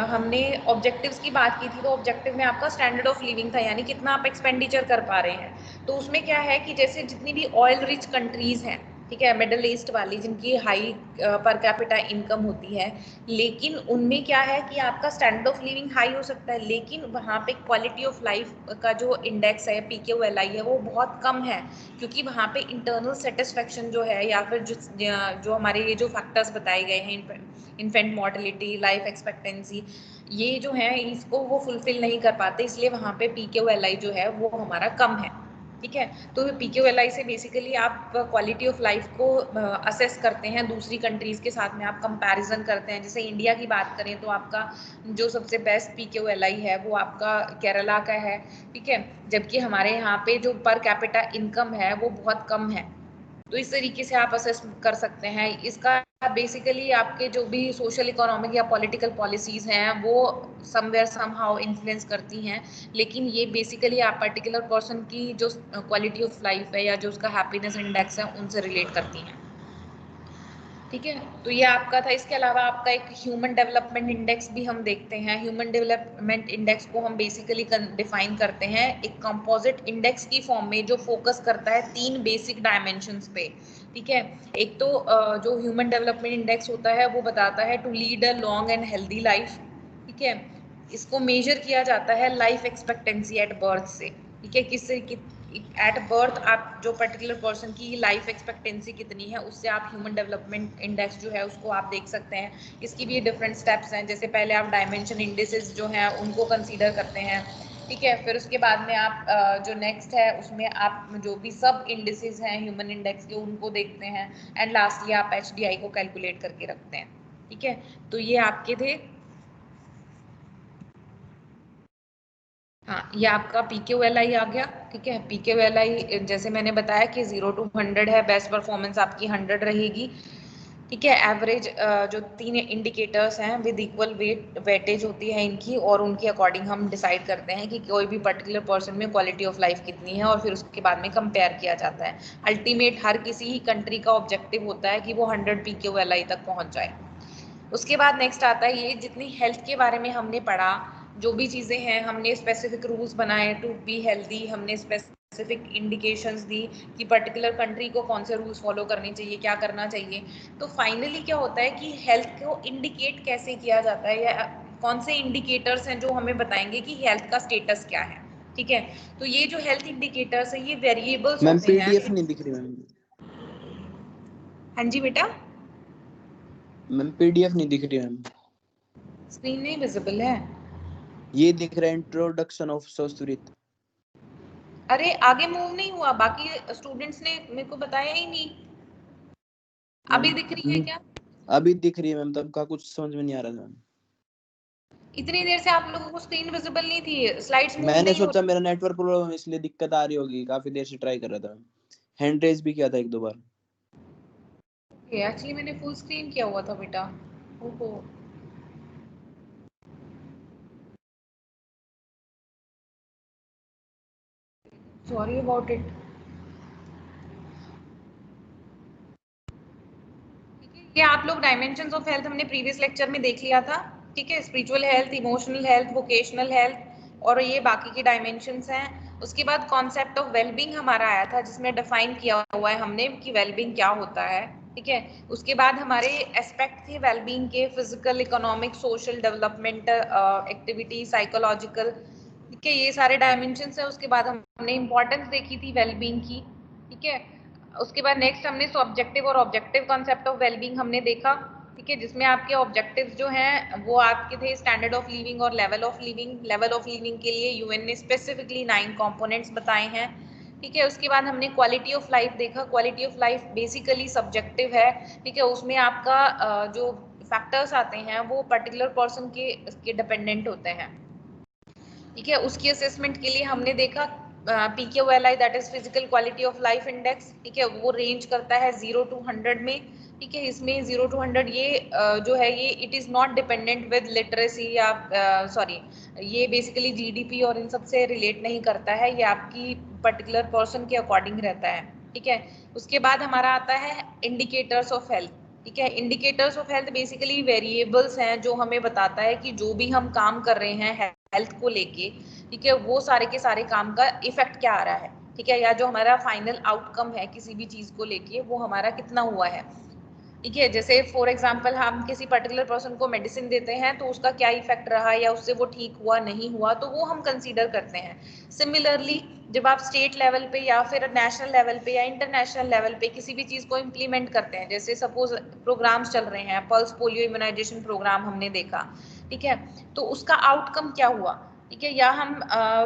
A: हमने ऑब्जेक्टिव्स की बात की थी, तो ऑब्जेक्टिव में आपका स्टैंडर्ड ऑफ लिविंग था, यानी कितना आप एक्सपेंडिचर कर पा रहे हैं। तो उसमें क्या है कि जैसे जितनी भी ऑयल रिच कंट्रीज हैं, ठीक है, मिडिल ईस्ट वाली जिनकी हाई पर कैपिटा इनकम होती है, लेकिन उनमें क्या है कि आपका स्टैंडर्ड ऑफ लिविंग हाई हो सकता है, लेकिन वहाँ पे क्वालिटी ऑफ लाइफ का जो इंडेक्स है PQLI है वो बहुत कम है, क्योंकि वहाँ पे इंटरनल सेटिस्फेक्शन जो है या फिर जो हमारे ये जो फैक्टर्स बताए गए हैं, इन्फेंट मॉर्टेलिटी, लाइफ एक्सपेक्टेंसी, ये जो है इसको वो फुलफिल नहीं कर पाते, इसलिए वहाँ पे PQLI जो है वो हमारा कम है। ठीक है, तो PQLI से बेसिकली आप क्वालिटी ऑफ लाइफ को असेस करते हैं, दूसरी कंट्रीज के साथ में आप कंपैरिजन करते हैं। जैसे इंडिया की बात करें तो आपका जो सबसे बेस्ट PQLI है वो आपका केरला का है, ठीक है, जबकि हमारे यहाँ पे जो पर कैपिटा इनकम है वो बहुत कम है। तो इस तरीके से आप असेस कर सकते हैं इसका। बेसिकली आपके जो भी सोशल इकोनॉमिक या पॉलिटिकल पॉलिसीज हैं वो समवेयर समहाउ इन्फ्लुएंस करती हैं, लेकिन ये बेसिकली आप पर्टिकुलर पर्सन की जो क्वालिटी ऑफ लाइफ है या जो उसका हैप्पीनेस इंडेक्स है उनसे रिलेट करती हैं। ठीक है, तो ये आपका था। इसके अलावा आपका एक ह्यूमन डेवलपमेंट इंडेक्स भी हम देखते हैं। ह्यूमन डेवलपमेंट इंडेक्स को हम बेसिकली डिफाइन करते हैं एक कंपोजिट इंडेक्स की फॉर्म में, जो फोकस करता है 3 बेसिक डायमेंशंस पे। ठीक है, एक तो जो ह्यूमन डेवलपमेंट इंडेक्स होता है वो बताता है to lead a long and healthy life. ठीक है, इसको मेजर किया जाता है लाइफ एक्सपेक्टेंसी एट बर्थ से। ठीक है, किससे एट बर्थ आप जो पर्टिकुलर पर्सन की लाइफ एक्सपेक्टेंसी कितनी है उससे आप ह्यूमन डेवलपमेंट इंडेक्स जो है उसको आप देख सकते हैं। इसकी भी डिफरेंट स्टेप्स हैं, जैसे पहले आप डायमेंशन इंडिसेस जो हैं उनको कंसीडर करते हैं। ठीक है, फिर उसके बाद में आप जो नेक्स्ट है उसमें आप जो भी सब इंडिसेस हैं ह्यूमन इंडेक्स के उनको देखते हैं, एंड लास्टली आप HDI को कैलकुलेट करके रखते हैं। ठीक है, तो ये आपके थे। हाँ, ये आपका PQLI आ गया। ठीक है, PQLI जैसे मैंने बताया कि 0 to 100 है, बेस्ट परफॉर्मेंस आपकी 100 रहेगी। ठीक है, एवरेज जो 3 इंडिकेटर्स हैं विद इक्वल वेटेज होती है इनकी, और उनके अकॉर्डिंग हम डिसाइड करते हैं कि कोई भी पर्टिकुलर पर्सन में क्वालिटी ऑफ लाइफ कितनी है, और फिर उसके बाद में कंपेयर किया जाता है। अल्टीमेट हर किसी ही कंट्री का ऑब्जेक्टिव होता है कि वो 100 PQLI तक पहुंच जाए। उसके बाद नेक्स्ट आता है ये जितनी हेल्थ के बारे में हमने पढ़ा, जो भी चीज़ें हैं, हमने स्पेसिफिक रूल्स बनाए टू बी हेल्दी, हमने स्पेसिफिक इंडिकेशंस दी कि पर्टिकुलर कंट्री को कौन से रूल्स फॉलो करने चाहिए, क्या करना चाहिए। तो फाइनली क्या होता है कि हेल्थ को इंडिकेट कैसे किया जाता है, या कौन से इंडिकेटर्स हैं जो हमें बताएंगे कि हेल्थ का स्टेटस क्या है। ठीक है, तो ये जो हेल्थ इंडिकेटर्स हैं ये वेरिएबल्स
C: मैम
A: होते हैं।
C: PDF नहीं दिख रही मैम।
A: हाँ जी बेटा,
C: मैम PDF नहीं दिख रही मैम।
A: स्क्रीन नहीं विजिबल है।
C: ये दिख रहा है इंट्रोडक्शन ऑफ संस्कृत।
A: अरे आगे मूव नहीं हुआ, बाकी स्टूडेंट्स ने मेरे को बताया ही नहीं। अभी दिख रही है क्या?
C: अभी दिख रही है मैम, तब का कुछ समझ में नहीं आ रहा था मैम।
A: इतनी देर से आप लोगों को स्क्रीन विजिबल नहीं थी, स्लाइड्स मूव
C: मैंने
A: नहीं हो
C: सोचा मेरा नेटवर्क प्रॉब्लम है इसलिए दिक्कत आ रही होगी, काफी देर से ट्राई कर रहा था। हैंड रेज भी किया था 1-2 बार।
A: रही। एक्चुअली मैंने फुल स्क्रीन किया हुआ था बेटा। ओहो, सॉरी अबाउट इट। ये आप लोग डायमेंशंस ऑफ हेल्थ हमने प्रीवियस लेक्चर में देख लिया था। ठीक है, spiritual health, emotional health, vocational health, और ये बाकी की डायमेंशंस हैं। उसके बाद कॉन्सेप्ट ऑफ वेलबींग हमारा आया था, जिसमें डिफाइन किया हुआ है हमने कि वेलबींग क्या होता है। ठीक है, उसके बाद हमारे एस्पेक्ट थे वेलबींग के, physical, economic, social, development, activity, psychological. ठीक है, ये सारे डायमेंशंस है। उसके बाद हमने इंपॉर्टेंस देखी थी वेलबींग की। ठीक है, उसके बाद नेक्स्ट हमने सब्जेक्टिव और ऑब्जेक्टिव कॉन्सेप्ट ऑफ वेलबींग हमने देखा। ठीक है, जिसमें आपके ऑब्जेक्टिव्स जो हैं वो आपके थे स्टैंडर्ड ऑफ लिविंग और level of living. Level of living के लिए यूएन ने स्पेसिफिकली 9 कंपोनेंट्स बताए हैं। ठीक है, उसके बाद हमने क्वालिटी ऑफ लाइफ देखा। Quality of life basically subjective है। ठीक है, उसमें आपका जो फैक्टर्स आते हैं वो पर्टिकुलर पर्सन के डिपेंडेंट होते हैं। ठीक है, उसकी असेसमेंट के लिए हमने देखा PQLI, that is physical quality of life index. ठीक है, वो रेंज करता है 0 to 100 में। ठीक है, इसमें 0 to 100 ये जो है ये it is not dependent with literacy या सॉरी, ये बेसिकली GDP और इन सब से रिलेट नहीं करता है, ये आपकी पर्टिकुलर पर्सन के अकॉर्डिंग रहता है। ठीक है, उसके बाद हमारा आता है इंडिकेटर्स ऑफ हेल्थ। ठीक है, indicators of health basically variables हैं जो हमें बताता है कि जो भी हम काम कर रहे हैं हेल्थ को लेके, ठीक है, वो सारे के सारे काम का इफेक्ट क्या आ रहा है। ठीक है, या जो हमारा फाइनल आउटकम है किसी भी चीज को लेके वो हमारा कितना हुआ है। ठीक है, जैसे फॉर एग्जांपल हम किसी पर्टिकुलर पर्सन को मेडिसिन देते हैं तो उसका क्या इफेक्ट रहा या उससे वो ठीक हुआ नहीं हुआ, तो वो हम कंसीडर करते हैं। सिमिलरली जब आप स्टेट लेवल पे या फिर नेशनल लेवल पे या इंटरनेशनल लेवल पे किसी भी चीज को इम्प्लीमेंट करते हैं, जैसे सपोज प्रोग्राम्स चल रहे हैं, पल्स पोलियो इम्यूनाइजेशन प्रोग्राम हमने देखा, ठीक है, तो उसका आउटकम क्या हुआ। ठीक है, या हम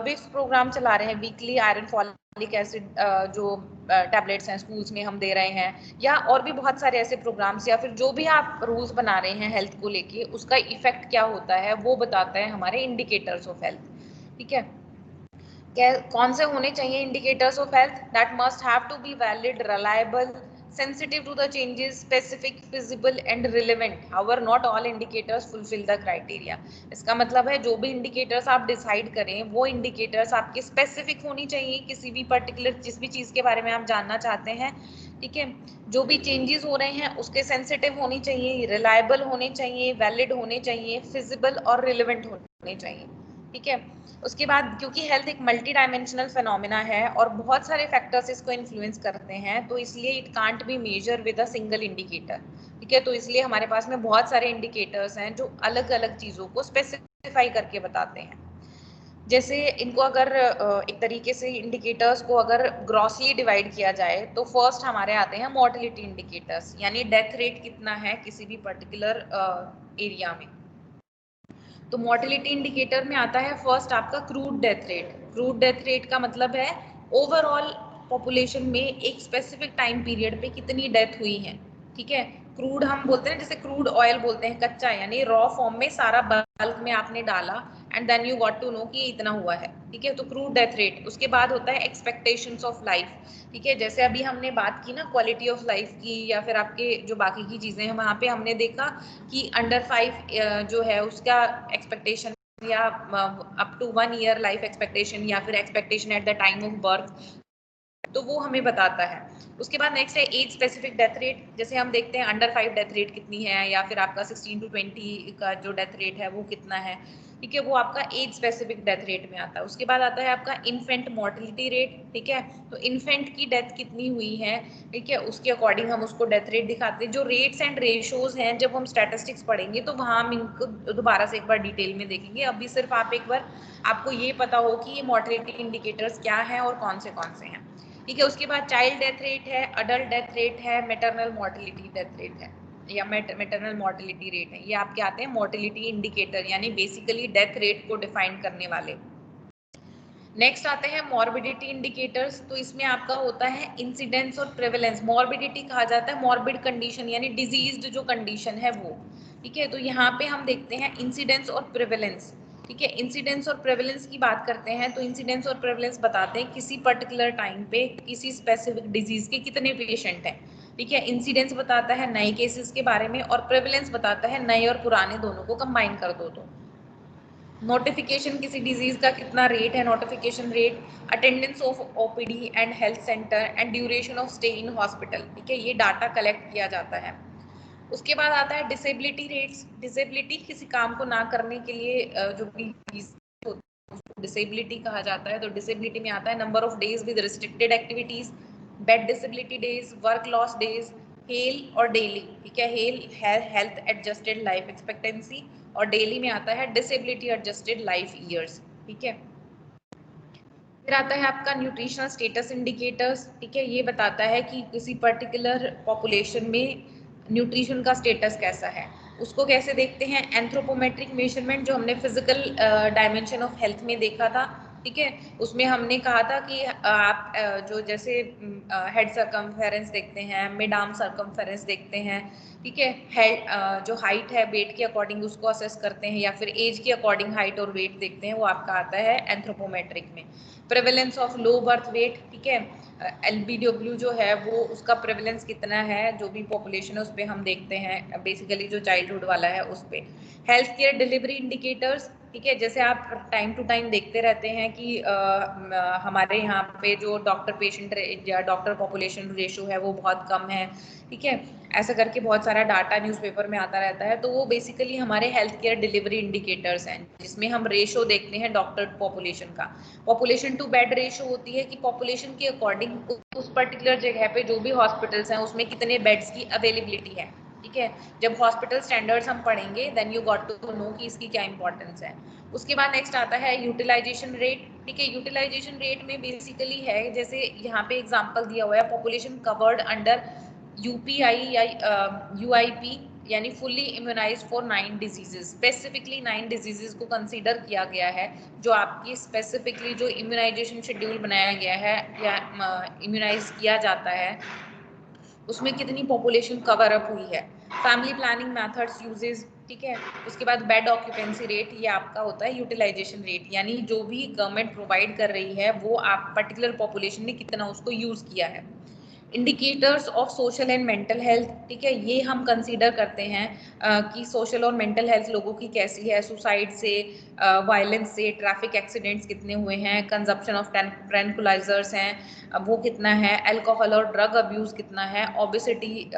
A: विक्स प्रोग्राम चला रहे हैं, वीकली आयरन फॉलिक एसिड जो टैबलेट्स हैं स्कूल्स में हम दे रहे हैं, या और भी बहुत सारे ऐसे प्रोग्राम्स, या फिर जो भी आप रूल्स बना रहे हैं हेल्थ को लेके उसका इफेक्ट क्या होता है वो बताता है हमारे इंडिकेटर्स ऑफ हेल्थ। ठीक है, कौन से होने चाहिए indicators of health, that must have to be valid, reliable, sensitive to the changes, specific, feasible and relevant. However, not all indicators fulfill the criteria. इसका मतलब है जो भी इंडिकेटर्स आप डिसाइड करें वो इंडिकेटर्स आपके स्पेसिफिक होनी चाहिए किसी भी पर्टिकुलर जिस भी चीज के बारे में आप जानना चाहते हैं। ठीक है, जो भी चेंजेस हो रहे हैं उसके सेंसिटिव होनी चाहिए, रिलायबल होने चाहिए, वैलिड होने चाहिए, फिजिबल और रिलेवेंट होने चाहिए। ठीक है, उसके बाद क्योंकि हेल्थ एक मल्टी डायमेंशनल फिनोमिना है और बहुत सारे फैक्टर्स इसको इन्फ्लुएंस करते हैं, तो इसलिए it can't be measure with a single indicator. ठीक है, तो इसलिए हमारे पास में बहुत सारे इंडिकेटर्स हैं जो अलग अलग चीजों को स्पेसिफाई करके बताते हैं। जैसे इनको अगर एक तरीके से इंडिकेटर्स को अगर ग्रॉसली डिवाइड किया जाए तो फर्स्ट हमारे आते हैं मोर्टेलिटी इंडिकेटर्स, यानी डेथ रेट कितना है किसी भी पर्टिकुलर एरिया में। तो मोर्टेलिटी इंडिकेटर में आता है फर्स्ट आपका crude death rate. Crude death rate का मतलब है ओवरऑल पॉपुलेशन में एक स्पेसिफिक टाइम पीरियड पे कितनी डेथ हुई है। ठीक है, क्रूड हम बोलते हैं, जैसे क्रूड ऑयल बोलते हैं कच्चा, यानी रॉ फॉर्म में सारा बल्क में आपने डाला and then you got to know कि इतना हुआ है। ठीक है, तो क्रूड डेथ रेट। उसके बाद होता है एक्सपेक्टेशंस ऑफ लाइफ। ठीक है, जैसे अभी हमने बात की ना क्वालिटी ऑफ लाइफ की या फिर आपके जो बाकी की चीजें हैं, वहां पे हमने देखा कि अंडर 5 जो है उसका एक्सपेक्टेशन या up to 1 year life expectation या फिर expectation at the time of birth, तो वो हमें बताता है। उसके बाद नेक्स्ट है एज स्पेसिफिक डेथ रेट। जैसे हम देखते हैं अंडर 5 डेथ रेट कितनी है या फिर आपका 16 to 20 का जो डेथ रेट है वो कितना है। ठीक है, वो आपका एज स्पेसिफिक डेथ रेट में आता है। उसके बाद आता है आपका इन्फेंट मोर्टेलिटी रेट। ठीक है, तो इन्फेंट की डेथ कितनी हुई है, ठीक है, उसके अकॉर्डिंग हम उसको डेथ रेट दिखाते हैं। जो रेट्स एंड रेशोज हैं जब हम स्टैटिस्टिक्स पढ़ेंगे तो वहां हम इनको दोबारा से एक बार डिटेल में देखेंगे। अभी सिर्फ आप एक बार आपको ये पता हो कि ये मोर्टेलिटी इंडिकेटर्स क्या है और कौन से हैं। ठीक है, उसके बाद चाइल्ड डेथ रेट है, अडल्ट डेथ रेट है, मैटरनल मोर्टेलिटी डेथ रेट है या मैटरनल मोर्टेलिटी रेट है। ये आपके आते हैं मोर्टेलिटी इंडिकेटर, यानी बेसिकली डेथ रेट को डिफाइन करने वाले। नेक्स्ट आते हैं मॉर्बिडिटी इंडिकेटर्स। तो इसमें आपका होता है इंसिडेंस और प्रेवलेंस। मॉर्बिडिटी कहा जाता है मॉर्बिड कंडीशन यानी डिजीज्ड जो कंडीशन है वो। ठीक है, तो यहाँ पे हम देखते हैं इंसिडेंस और प्रेवलेंस। ठीक है, इंसिडेंस और प्रेवलेंस की बात करते हैं तो इंसिडेंस और प्रेवलेंस बताते हैं किसी पर्टिकुलर टाइम पे किसी स्पेसिफिक डिजीज के कितने पेशेंट हैं। ठीक है, इंसिडेंस बताता है नए केसेस के बारे में और प्रेवलेंस बताता है नए और पुराने दोनों को कंबाइन कर दो तो। नोटिफिकेशन किसी डिजीज का कितना रेट है, notification rate, attendance of OPD and health centre and duration of stay in hospital. ठीक है, ये डाटा कलेक्ट किया जाता है। उसके बाद आता है डिसेबिलिटी रेट्स। डिसेबिलिटी किसी काम को ना करने के लिए जो भी उसको डिसेबिलिटी कहा जाता है। तो डिसेबिलिटी में आता है number of days with restricted activities, bed disability days, work loss days, hello और डेली। ठीक है, हेल है हेल्थ एडजस्टेड लाइफ एक्सपेक्टेंसी और डेली में आता है डिसेबिलिटी एडजस्टेड लाइफ ईयर्स। ठीक है, फिर आता है आपका न्यूट्रिशनल स्टेटस इंडिकेटर्स। ठीक है, ये बताता है कि किसी पर्टिकुलर पॉपुलेशन में न्यूट्रिशन का स्टेटस कैसा है। उसको कैसे देखते हैं, एंथ्रोपोमेट्रिक मेजरमेंट जो हमने फिजिकल डायमेंशन ऑफ हेल्थ में देखा था। ठीक है, उसमें हमने कहा था कि आप जो जैसे हेड सर्कमफेरेंस देखते हैं, मिड आर्म सर्कमफेरेंस देखते हैं। ठीक है, हेड जो हाइट है वेट के अकॉर्डिंग उसको असेस करते हैं या फिर एज के अकॉर्डिंग हाइट और वेट देखते हैं, वो आपका आता है एंथ्रोपोमेट्रिक में। Prevalence of low birth weight. ठीक है, LBW जो है वो उसका प्रेवलेंस कितना है, जो भी पॉपुलेशन है उस पर हम देखते हैं, बेसिकली जो चाइल्डहुड वाला है उस पर। Health care delivery indicators. ठीक है, जैसे आप टाइम टू टाइम देखते रहते हैं कि हमारे यहाँ पे जो डॉक्टर पेशेंट या डॉक्टर पॉपुलेशन रेशो है वो बहुत कम है। ठीक है, ऐसा करके बहुत सारा डाटा न्यूज़पेपर में आता रहता है। तो वो बेसिकली हमारे हेल्थ केयर डिलीवरी इंडिकेटर्स हैं, जिसमें हम रेशो देखते हैं डॉक्टर पॉपुलेशन का। पॉपुलेशन टू बेड रेशो होती है कि पॉपुलेशन के अकॉर्डिंग उस पर्टिकुलर जगह पे जो भी हॉस्पिटल्स हैं उसमें कितने बेड्स की अवेलेबिलिटी है। ठीक है, जब हॉस्पिटल स्टैंडर्ड्स हम पढ़ेंगे then you got to know कि इसकी क्या इंपॉर्टेंस है। उसके बाद नेक्स्ट आता है यूटिलाइजेशन रेट। ठीक है, यूटिलाइजेशन रेट में बेसिकली है, जैसे यहाँ पे एग्जांपल दिया हुआ है, पॉपुलेशन कवर्ड अंडर यूपीआई या यूआईपी यानी fully immunised for 9 diseases. Specifically 9 diseases को कंसीडर किया गया है, जो आपकी स्पेसिफिकली जो इम्यूनाइजेशन शेड्यूल बनाया गया है या इम्यूनाइज किया जाता है उसमें कितनी पॉपुलेशन कवर अप हुई है। Family planning methods uses. ठीक है, उसके बाद बेड ऑक्यूपेंसी रेट, ये आपका होता है यूटिलाइजेशन रेट, यानी जो भी गवर्नमेंट प्रोवाइड कर रही है वो आप पर्टिकुलर पॉपुलेशन ने कितना उसको यूज किया है। Indicators of social and mental health. ठीक है, ये हम कंसीडर करते हैं कि सोशल और मेंटल हेल्थ लोगों की कैसी है। सुसाइड से, वायलेंस से, ट्रैफिक एक्सीडेंट्स कितने हुए हैं, कंजप्शन ऑफ ट्रैंकुलाइजर्स हैं वो कितना है, अल्कोहल और ड्रग अब्यूज़ कितना है, ओबेसिटी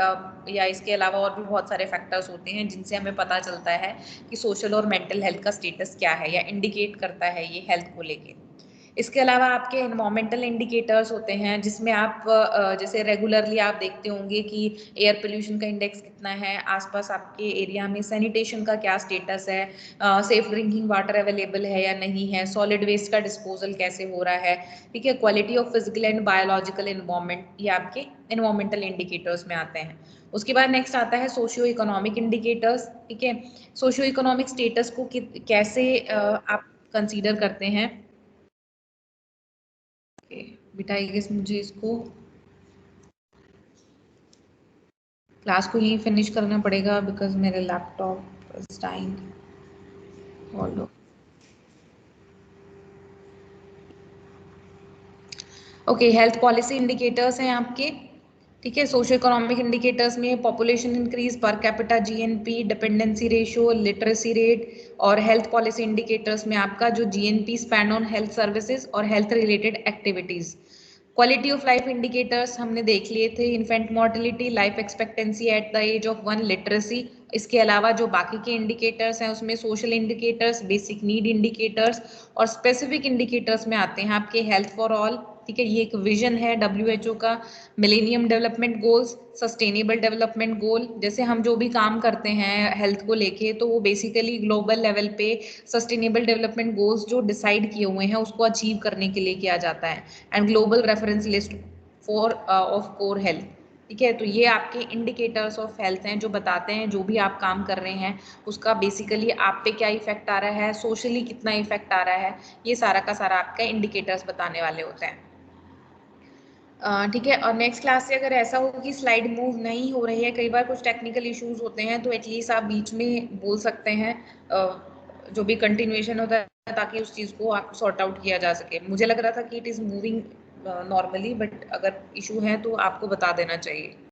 A: या इसके अलावा और भी बहुत सारे फैक्टर्स होते हैं जिनसे हमें पता चलता है कि सोशल और मेंटल हेल्थ का स्टेटस क्या है या इंडिकेट करता है ये हेल्थ को लेके। इसके अलावा आपके एनवायरमेंटल इंडिकेटर्स होते हैं, जिसमें आप जैसे रेगुलरली आप देखते होंगे कि एयर पोल्यूशन का इंडेक्स कितना है, आसपास आपके एरिया में सैनिटेशन का क्या स्टेटस है, सेफ ड्रिंकिंग वाटर अवेलेबल है या नहीं है, सॉलिड वेस्ट का डिस्पोजल कैसे हो रहा है। ठीक है, quality of physical and biological environment, ये आपके एनवायरमेंटल इंडिकेटर्स में आते हैं। उसके बाद नेक्स्ट आता है सोशियो इकोनॉमिक इंडिकेटर्स। ठीक है, सोशियो इकोनॉमिक स्टेटस को कैसे आप कंसीडर करते हैं। बेटा आई गेस मुझे इसको क्लास को यहीं फिनिश करना पड़ेगा बिकॉज मेरे laptop is dying. Hello, okay, health policy indicators हैं आपके। ठीक है, सोशियो इकोनॉमिक इंडिकेटर्स में population increase, per capita GNP, dependency ratio, literacy rate, और हेल्थ पॉलिसी इंडिकेटर्स में आपका जो GNP spend on health services और health related activities. Quality of life indicators हमने देख लिए थे, infant mortality, life expectancy at the age of 1, literacy. इसके अलावा जो बाकी के इंडिकेटर्स हैं उसमें social indicators, basic need indicators और स्पेसिफिक इंडिकेटर्स में आते हैं आपके हेल्थ फॉर ऑल। ठीक है, ये एक विजन है डब्ल्यूएचओ का, millennium development goals, sustainable development goal. जैसे हम जो भी काम करते हैं हेल्थ को लेके तो वो बेसिकली ग्लोबल लेवल पे सस्टेनेबल डेवलपमेंट गोल्स जो डिसाइड किए हुए हैं उसको अचीव करने के लिए किया जाता है, and global reference list for of core health. ठीक है, तो ये आपके इंडिकेटर्स ऑफ हेल्थ हैं जो बताते हैं जो भी आप काम कर रहे हैं उसका बेसिकली आप पे क्या इफेक्ट आ रहा है, सोशली कितना इफेक्ट आ रहा है, ये सारा का सारा आपका इंडिकेटर्स बताने वाले होते हैं। ठीक है, और नेक्स्ट क्लास से अगर ऐसा हो कि स्लाइड मूव नहीं हो रही है, कई बार कुछ टेक्निकल इश्यूज होते हैं तो एटलीस्ट आप बीच में बोल सकते हैं जो भी कंटिन्यूएशन होता है ताकि उस चीज़ को आप सॉर्ट आउट किया जा सके। मुझे लग रहा था कि it is moving normally, but अगर इशू है तो आपको बता देना चाहिए।